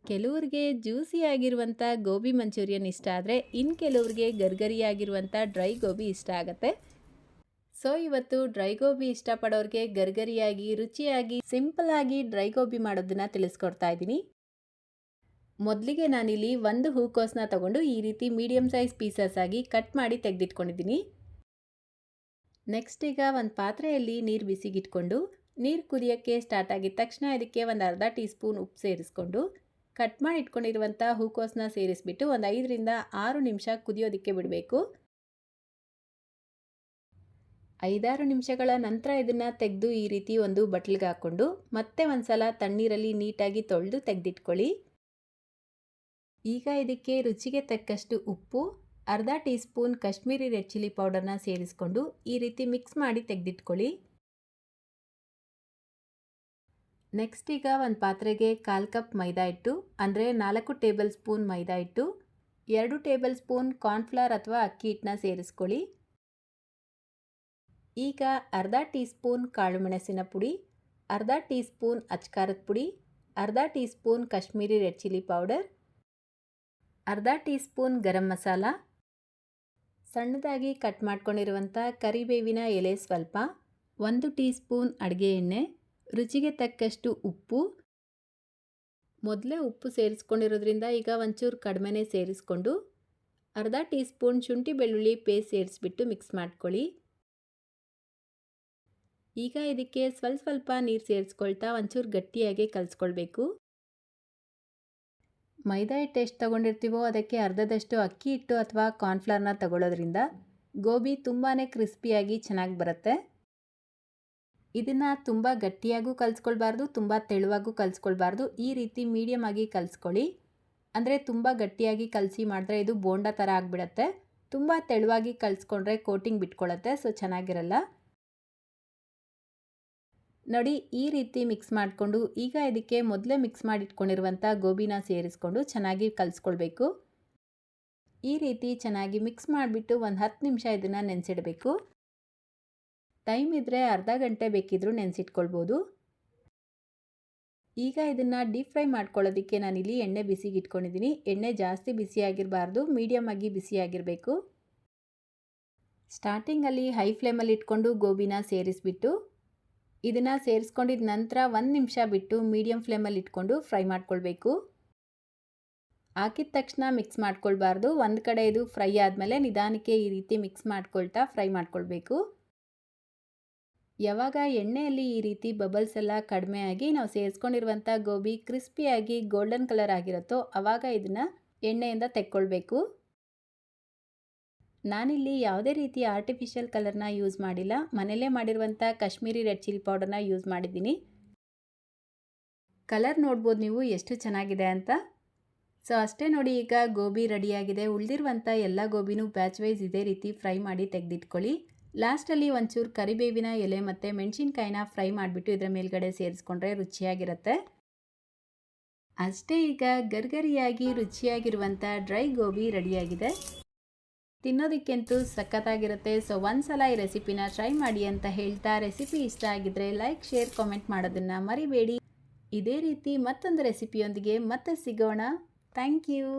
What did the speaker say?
ಕೆಲವ್ರಿಗೆ ಜ್ಯೂಸಿ ಆಗಿರುವಂಥ ಗೋಬಿ ಮಂಚೂರಿಯನ್ ಇಷ್ಟ ಆದರೆ ಇನ್ನು ಕೆಲವ್ರಿಗೆ ಗರ್ಗರಿಯಾಗಿರುವಂಥ ಡ್ರೈ ಗೋಬಿ ಇಷ್ಟ ಆಗುತ್ತೆ. ಸೊ ಇವತ್ತು ಡ್ರೈ ಗೋಬಿ ಇಷ್ಟಪಡೋರಿಗೆ ಗರ್ಗರಿಯಾಗಿ ರುಚಿಯಾಗಿ ಸಿಂಪಲ್ ಆಗಿ ಡ್ರೈ ಗೋಬಿ ಮಾಡೋದನ್ನು ತಿಳಿಸ್ಕೊಡ್ತಾ ಇದ್ದೀನಿ. ಮೊದಲಿಗೆ ನಾನಿಲ್ಲಿ ಒಂದು ಹೂಕೋಸನ್ನ ತಗೊಂಡು ಈ ರೀತಿ ಮೀಡಿಯಮ್ ಸೈಜ್ ಪೀಸಸ್ ಆಗಿ ಕಟ್ ಮಾಡಿ ತೆಗೆದಿಟ್ಕೊಂಡಿದ್ದೀನಿ. ನೆಕ್ಸ್ಟ್ ಈಗ ಒಂದು ಪಾತ್ರೆಯಲ್ಲಿ ನೀರು ಬಿಸಿಗಿಟ್ಕೊಂಡು ನೀರು ಕುದಿಯೋಕ್ಕೆ ಸ್ಟಾರ್ಟ್ ಆಗಿದ ತಕ್ಷಣ ಇದಕ್ಕೆ ಒಂದು ಅರ್ಧ ಟೀ ಸ್ಪೂನ್ ಉಪ್ಪು ಸೇರಿಸ್ಕೊಂಡು ಕಟ್ ಮಾಡಿ ಇಟ್ಕೊಂಡಿರುವಂಥ ಹೂಕೋಸನ್ನ ಸೇರಿಸ್ಬಿಟ್ಟು ಒಂದು 5 ರಿಂದ 6 ನಿಮಿಷ ಕುದಿಯೋದಕ್ಕೆ ಬಿಡಬೇಕು. 5-6 ನಿಮಿಷಗಳ ನಂತರ ಇದನ್ನು ತೆಗೆದು ಈ ರೀತಿ ಒಂದು ಬಟ್ಲಿಗೆ ಹಾಕ್ಕೊಂಡು ಮತ್ತೆ ಒಂದ್ಸಲ ತಣ್ಣೀರಲ್ಲಿ ನೀಟಾಗಿ ತೊಳೆದು ತೆಗೆದಿಟ್ಕೊಳ್ಳಿ. ಈಗ ಇದಕ್ಕೆ ರುಚಿಗೆ ತಕ್ಕಷ್ಟು ಉಪ್ಪು, ಅರ್ಧ teaspoon Kashmiri red chilli ಪೌಡರ್ನ ಸೇರಿಸ್ಕೊಂಡು ಈ ರೀತಿ ಮಿಕ್ಸ್ ಮಾಡಿ ತೆಗೆದಿಟ್ಕೊಳ್ಳಿ. ನೆಕ್ಸ್ಟ್ ಈಗ ಒಂದು ಪಾತ್ರೆಗೆ 1/4 ಕಪ್ ಮೈದಾ ಹಿಟ್ಟು ಅಂದರೆ 4 ಟೇಬಲ್ ಸ್ಪೂನ್ ಮೈದಾ ಹಿಟ್ಟು, 2 ಟೇಬಲ್ ಸ್ಪೂನ್ ಕಾರ್ನ್ಫ್ಲವರ್ ಅಥವಾ ಅಕ್ಕಿ ಹಿಟ್ಟನ್ನ ಸೇರಿಸ್ಕೊಳ್ಳಿ. ಈಗ ಅರ್ಧ ಟೀ ಸ್ಪೂನ್ ಕಾಳು ಮೆಣಸಿನ ಪುಡಿ, ಅರ್ಧ ಟೀ ಸ್ಪೂನ್ ಅಚ್ಕಾರದ ಪುಡಿ, ಅರ್ಧ teaspoon Kashmiri red chilli powder, ಅರ್ಧ ಟೀ ಸ್ಪೂನ್ ಗರಂ ಮಸಾಲ, ಸಣ್ಣದಾಗಿ ಕಟ್ ಮಾಡ್ಕೊಂಡಿರುವಂಥ ಕರಿಬೇವಿನ ಎಲೆ ಸ್ವಲ್ಪ, 1 ಟೀ ಸ್ಪೂನ್ ಅಡುಗೆ ಎಣ್ಣೆ, ರುಚಿಗೆ ತಕ್ಕಷ್ಟು ಉಪ್ಪು. ಮೊದಲೇ ಉಪ್ಪು ಸೇರಿಸ್ಕೊಂಡಿರೋದ್ರಿಂದ ಈಗ ಒಂಚೂರು ಕಡಿಮೆನೇ ಸೇರಿಸ್ಕೊಂಡು ಅರ್ಧ ಟೀ ಸ್ಪೂನ್ ಶುಂಠಿ ಬೆಳ್ಳುಳ್ಳಿ ಪೇಸ್ಟ್ ಸೇರಿಸ್ಬಿಟ್ಟು ಮಿಕ್ಸ್ ಮಾಡ್ಕೊಳ್ಳಿ. ಈಗ ಇದಕ್ಕೆ ಸ್ವಲ್ಪ ನೀರು ಸೇರಿಸ್ಕೊಳ್ತಾ ಒಂಚೂರು ಗಟ್ಟಿಯಾಗಿ ಕಲಿಸ್ಕೊಳ್ಬೇಕು. ಮೈದಾ ಹಿಟ್ಟು ಎಷ್ಟು ತೊಗೊಂಡಿರ್ತೀವೋ ಅದಕ್ಕೆ ಅರ್ಧದಷ್ಟು ಅಕ್ಕಿ ಹಿಟ್ಟು ಅಥವಾ ಕಾರ್ನ್ಫ್ಲವರ್ನ ತಗೊಳ್ಳೋದ್ರಿಂದ ಗೋಬಿ ತುಂಬಾ ಕ್ರಿಸ್ಪಿಯಾಗಿ ಚೆನ್ನಾಗಿ ಬರುತ್ತೆ. ಇದನ್ನು ತುಂಬ ಗಟ್ಟಿಯಾಗೂ ಕಲಿಸ್ಕೊಳ್ಬಾರ್ದು, ತುಂಬ ತೆಳುವಾಗೂ ಕಲಿಸ್ಕೊಳ್ಬಾರ್ದು. ಈ ರೀತಿ ಮೀಡಿಯಮ್ ಆಗಿ ಕಲಿಸ್ಕೊಳ್ಳಿ. ಅಂದರೆ ತುಂಬ ಗಟ್ಟಿಯಾಗಿ ಕಲಸಿ ಮಾಡಿದ್ರೆ ಇದು ಬೋಂಡ ಥರ ಆಗಿಬಿಡತ್ತೆ. ತುಂಬ ತೆಳುವಾಗಿ ಕಲಿಸ್ಕೊಂಡ್ರೆ ಕೋಟಿಂಗ್ ಬಿಟ್ಕೊಳ್ಳುತ್ತೆ, ಸೊ ಚೆನ್ನಾಗಿರಲ್ಲ. ನೋಡಿ ಈ ರೀತಿ ಮಿಕ್ಸ್ ಮಾಡಿಕೊಂಡು ಈಗ ಇದಕ್ಕೆ ಮೊದಲೇ ಮಿಕ್ಸ್ ಮಾಡಿಟ್ಕೊಂಡಿರುವಂಥ ಗೋಬಿನ ಸೇರಿಸ್ಕೊಂಡು ಚೆನ್ನಾಗಿ ಕಲಿಸ್ಕೊಳ್ಬೇಕು. ಈ ರೀತಿ ಚೆನ್ನಾಗಿ ಮಿಕ್ಸ್ ಮಾಡಿಬಿಟ್ಟು ಒಂದು 10 ನಿಮಿಷ ಇದನ್ನು ನೆನೆಸಿಡಬೇಕು. ಟೈಮ್ ಇದ್ದರೆ ಅರ್ಧ ಗಂಟೆ ಬೇಕಿದ್ರೂ ನೆನೆಸಿಟ್ಕೊಳ್ಬೋದು. ಈಗ ಇದನ್ನು ಡೀಪ್ ಫ್ರೈ ಮಾಡ್ಕೊಳ್ಳೋದಕ್ಕೆ ನಾನಿಲ್ಲಿ ಎಣ್ಣೆ ಬಿಸಿಗೆ ಇಟ್ಕೊಂಡಿದ್ದೀನಿ. ಎಣ್ಣೆ ಜಾಸ್ತಿ ಬಿಸಿಯಾಗಿರಬಾರ್ದು, ಮೀಡಿಯಮ್ ಆಗಿ ಬಿಸಿಯಾಗಿರಬೇಕು. ಸ್ಟಾರ್ಟಿಂಗಲ್ಲಿ ಹೈ ಫ್ಲೇಮಲ್ಲಿ ಇಟ್ಕೊಂಡು ಗೋಬಿನ ಸೇರಿಸ್ಬಿಟ್ಟು ಇದನ್ನು ಸೇರಿಸ್ಕೊಂಡಿದ್ದ ನಂತರ 1 ನಿಮಿಷ ಬಿಟ್ಟು ಮೀಡಿಯಮ್ ಫ್ಲೇಮಲ್ಲಿ ಇಟ್ಕೊಂಡು ಫ್ರೈ ಮಾಡ್ಕೊಳ್ಬೇಕು. ಹಾಕಿದ ತಕ್ಷಣ ಮಿಕ್ಸ್ ಮಾಡ್ಕೊಳ್ಬಾರ್ದು. ಒಂದು ಕಡೆ ಇದು ಫ್ರೈ ಆದಮೇಲೆ ನಿಧಾನಕ್ಕೆ ಈ ರೀತಿ ಮಿಕ್ಸ್ ಮಾಡ್ಕೊಳ್ತಾ ಫ್ರೈ ಮಾಡ್ಕೊಳ್ಬೇಕು. ಯಾವಾಗ ಎಣ್ಣೆಯಲ್ಲಿ ಈ ರೀತಿ ಬಬಲ್ಸ್ ಎಲ್ಲ ಕಡಿಮೆ ಆಗಿ ನಾವು ಸೇರಿಸ್ಕೊಂಡಿರುವಂಥ ಗೋಬಿ ಕ್ರಿಸ್ಪಿಯಾಗಿ ಗೋಲ್ಡನ್ ಕಲರ್ ಆಗಿರುತ್ತೋ ಆವಾಗ ಇದನ್ನು ಎಣ್ಣೆಯಿಂದ ತೆಕ್ಕೊಳ್ಬೇಕು. ನಾನಿಲ್ಲಿ ಯಾವುದೇ ರೀತಿ ಆರ್ಟಿಫಿಷಿಯಲ್ ಕಲರ್ನ ಯೂಸ್ ಮಾಡಿಲ್ಲ, ಮನೆಯಲ್ಲೇ ಮಾಡಿರುವಂಥ ಕಾಶ್ಮೀರಿ ರೆಡ್ ಚಿಲ್ಲಿ ಪೌಡರ್ನ ಯೂಸ್ ಮಾಡಿದ್ದೀನಿ. ಕಲರ್ ನೋಡ್ಬೋದು ನೀವು ಎಷ್ಟು ಚೆನ್ನಾಗಿದೆ ಅಂತ. ಸೊ ಅಷ್ಟೇ ನೋಡಿ, ಈಗ ಗೋಬಿ ರೆಡಿಯಾಗಿದೆ. ಉಳಿದಿರುವಂಥ ಎಲ್ಲ ಗೋಬಿನೂ ಬ್ಯಾಚ್ ವೈಸ್ ಇದೇ ರೀತಿ ಫ್ರೈ ಮಾಡಿ ತೆಗೆದಿಟ್ಕೊಳ್ಳಿ. ಲಾಸ್ಟಲ್ಲಿ ಒಂಚೂರು ಕರಿಬೇವಿನ ಎಲೆ ಮತ್ತು ಮೆಣಸಿನ್ಕಾಯಿನ ಫ್ರೈ ಮಾಡಿಬಿಟ್ಟು ಇದರ ಮೇಲ್ಗಡೆ ಸೇರಿಸ್ಕೊಂಡ್ರೆ ರುಚಿಯಾಗಿರುತ್ತೆ. ಅಷ್ಟೇ, ಈಗ ಗರ್ಗರಿಯಾಗಿ ರುಚಿಯಾಗಿರುವಂಥ ಡ್ರೈ ಗೋಬಿ ರೆಡಿಯಾಗಿದೆ. ತಿನ್ನೋದಕ್ಕಂತೂ ಸಖತ್ತಾಗಿರುತ್ತೆ. ಸೊ ಒಂದ್ಸಲ ಈ ರೆಸಿಪಿನ ಟ್ರೈ ಮಾಡಿ ಅಂತ ಹೇಳ್ತಾ, ರೆಸಿಪಿ ಇಷ್ಟ ಆಗಿದ್ರೆ ಲೈಕ್, ಶೇರ್, ಕಾಮೆಂಟ್ ಮಾಡೋದನ್ನು ಮರಿಬೇಡಿ. ಇದೇ ರೀತಿ ಮತ್ತೊಂದು ರೆಸಿಪಿಯೊಂದಿಗೆ ಮತ್ತೆ ಸಿಗೋಣ. Thank you.